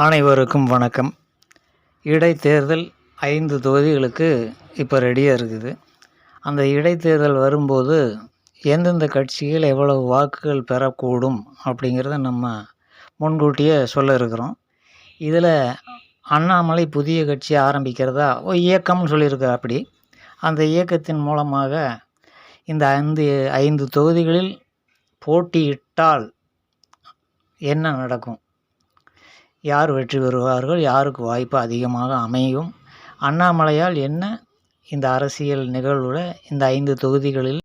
அனைவருக்கும் வணக்கம். இடைத்தேர்தல் 5 தொகுதிகளுக்கு இப்போ ரெடியாக இருக்குது. அந்த இடைத்தேர்தல் வரும்போது எந்தெந்த கட்சிகள் எவ்வளவு வாக்குகள் பெறக்கூடும் அப்படிங்கிறத நம்ம முன்கூட்டியே சொல்ல இருக்கிறோம். இதில் அண்ணாமலை புதிய கட்சி ஆரம்பிக்கிறதா ஒரு இயக்கம்னு சொல்லியிருக்கார். அப்படி அந்த இயக்கத்தின் மூலமாக இந்த 5 தொகுதிகளில் போட்டியிட்டால் என்ன நடக்கும், யார் வெற்றி பெறுவார்கள், யாருக்கு வாய்ப்பு அதிகமாக அமையும், அண்ணாமலையால் என்ன இந்த அரசியல் நிகழ்வில் இந்த 5 தொகுதிகளில்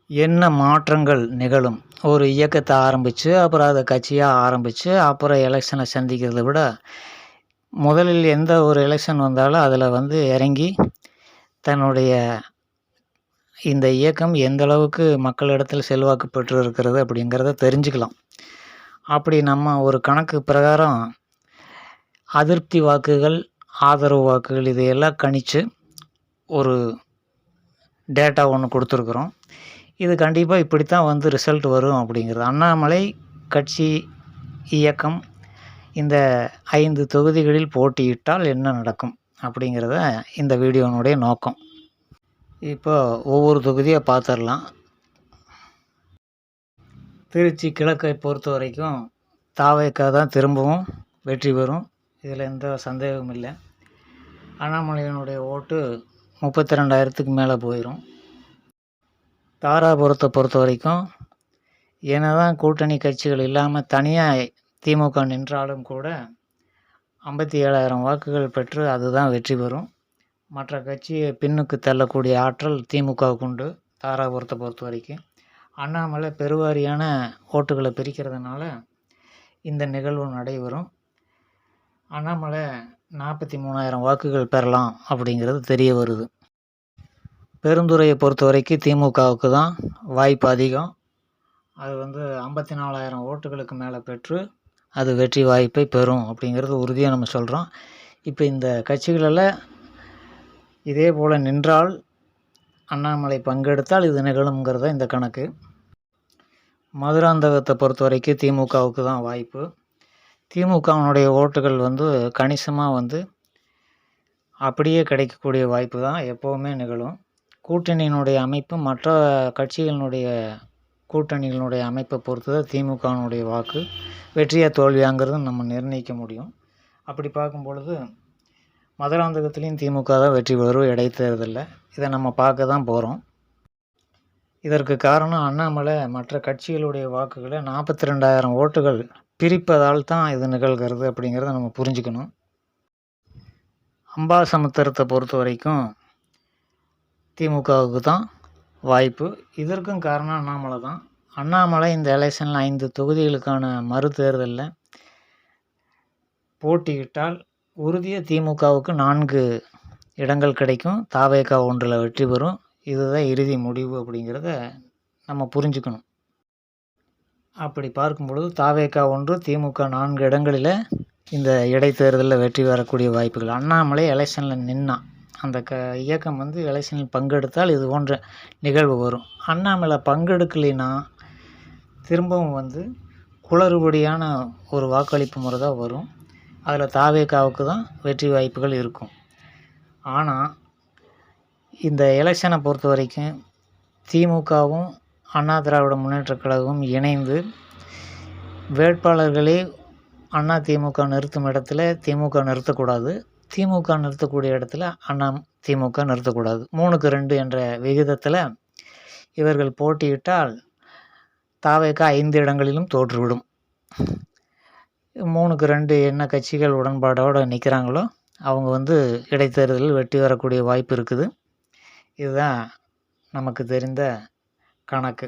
என்ன மாற்றங்கள் நிகழும். ஒரு இயக்கத்தை ஆரம்பித்து அப்புறம் அதை கட்சியாக ஆரம்பித்து அப்புறம் எலெக்ஷனை சந்திக்கிறத விட முதலில் எந்த ஒரு எலெக்ஷன் வந்தாலும் அதில் இறங்கி தன்னுடைய இந்த இயக்கம் எந்தளவுக்கு மக்களிடத்தில் செல்வாக்கு பெற்று இருக்கிறது அப்படிங்கிறத தெரிஞ்சுக்கலாம். அப்படி நம்ம ஒரு கணக்கு பிரகாரம் அதிருப்தி வாக்குகள், ஆதரவு வாக்குகள் இதையெல்லாம் கணித்து ஒரு டேட்டா ஒன்று கொடுத்துருக்குறோம். இது கண்டிப்பாக இப்படித்தான் ரிசல்ட் வரும் அப்படிங்கிறது. அண்ணாமலை கட்சி இயக்கம் இந்த 5 தொகுதிகளில் போட்டியிட்டால் என்ன நடக்கும் அப்படிங்கிறத இந்த வீடியோனுடைய நோக்கம். இப்போ ஒவ்வொரு தொகுதியாக பார்த்துடலாம். திருச்சி கிழக்கை பொறுத்த வரைக்கும் தாவேக்கா தான் திரும்பவும் வெற்றி பெறும். இதில் எந்த சந்தேகமும் இல்லை. அண்ணாமலையினுடைய ஓட்டு 32,000க்கு மேலே போயிடும். தாராபுரத்தை பொறுத்த வரைக்கும் என்னதான் கூட்டணி கட்சிகள் இல்லாமல் தனியாக திமுக நின்றாலும் கூட 57,000 வாக்குகள் பெற்று அதுதான் வெற்றி பெறும். மற்ற கட்சியை பின்னுக்கு தள்ளக்கூடிய ஆற்றல் திமுகவுக்கு உண்டு. தாராபுரத்தை பொறுத்த வரைக்கும் அண்ணாமலை பெருவாரியான ஓட்டுகளை பிரிக்கிறதுனால இந்த நிகழ்வு நடைபெறும். அண்ணாமலை 43,000 வாக்குகள் பெறலாம் அப்படிங்கிறது தெரிய வருது. பெருந்துறையை பொறுத்த வரைக்கும் திமுகவுக்கு தான் வாய்ப்பு அதிகம். அது 54,000 ஓட்டுகளுக்கு மேலே பெற்று அது வெற்றி வாய்ப்பை பெறும் அப்படிங்கிறது உறுதியாக நம்ம சொல்கிறோம். இப்போ இந்த கட்சிகளில் இதே போல் நின்றால் அண்ணாமலை பங்கெடுத்தால் இது நிகழுங்கிறத இந்த கணக்கு. மதுராந்தகத்தை பொறுத்த வரைக்கும் திமுகவுக்கு தான் வாய்ப்பு. திமுகவினுடைய ஓட்டுகள் கணிசமாக அப்படியே கிடைக்கக்கூடிய வாய்ப்பு தான் எப்போவுமே நிகழும். கூட்டணியினுடைய அமைப்பு மற்ற கட்சிகளினுடைய கூட்டணிகளினுடைய அமைப்பை பொறுத்து தான் திமுகவினுடைய வாக்கு வெற்றியா தோல்வியாங்கிறது நம்ம நிர்ணயிக்க முடியும். அப்படி பார்க்கும் பொழுது மதுராந்தகத்துலேயும் திமுக தான் வெற்றி பெறும் இடைத்தேர்தலில். இதை நம்ம பார்க்க தான் போகிறோம். இதற்கு காரணம் அண்ணாமலை மற்ற கட்சிகளுடைய வாக்குகளை 42,000 ஓட்டுகள் பிரிப்பதால் தான் இது நிகழ்கிறது அப்படிங்கிறத நம்ம புரிஞ்சுக்கணும். அம்பாசமுத்திரத்தை பொறுத்த வரைக்கும் திமுகவுக்கு தான் வாய்ப்பு. இதற்கும் காரணம் அண்ணாமலை தான். அண்ணாமலை இந்த எலெக்ஷனில் 5 தொகுதிகளுக்கான மறு தேர்தலில் போட்டியிட்டால் உறுதியாக திமுகவுக்கு 4 இடங்கள் கிடைக்கும். தாவேக்கா 1 வெற்றி பெறும். இதுதான் இறுதி முடிவு அப்படிங்கிறத நம்ம புரிஞ்சுக்கணும். அப்படி பார்க்கும் பொழுது தாவேக்கா 1, திமுக 4 இடங்களில் இந்த இடைத்தேர்தலில் வெற்றி பெறக்கூடிய வாய்ப்புகள். அண்ணாமலை எலெக்ஷனில் நின்னான், அந்த இயக்கம் எலெக்ஷனில் பங்கெடுத்தால் இது போன்ற நிகழ்வு வரும். அண்ணாமலை பங்கெடுக்கலைன்னா திரும்பவும் குளறுபடியான ஒரு வாக்களிப்பு முறை தான் வரும். அதில் தாவேக்காவுக்கு தான் வெற்றி வாய்ப்புகள் இருக்கும். ஆனால் இந்த எலெக்ஷனை பொறுத்த வரைக்கும் திமுகவும் அண்ணா திராவிட முன்னேற்றக் கழகமும் இணைந்து வேட்பாளர்களே அண்ணா திமுக நிறுத்தும் இடத்துல திமுக நிறுத்தக்கூடாது, திமுக நிறுத்தக்கூடிய இடத்துல அண்ணா திமுக நிறுத்தக்கூடாது. 3-2 என்ற விகிதத்தில் இவர்கள் போட்டியிட்டால் தாவேக்கா 5 இடங்களிலும் தோற்றுவிடும். 3-2 என்ன கட்சிகள் உடன்பாடோடு நிற்கிறாங்களோ அவங்க இடைத்தேர்தலில் வெற்றி பெறக்கூடிய வாய்ப்பு இருக்குது. இதுதான் நமக்கு தெரிந்த கணக்கு.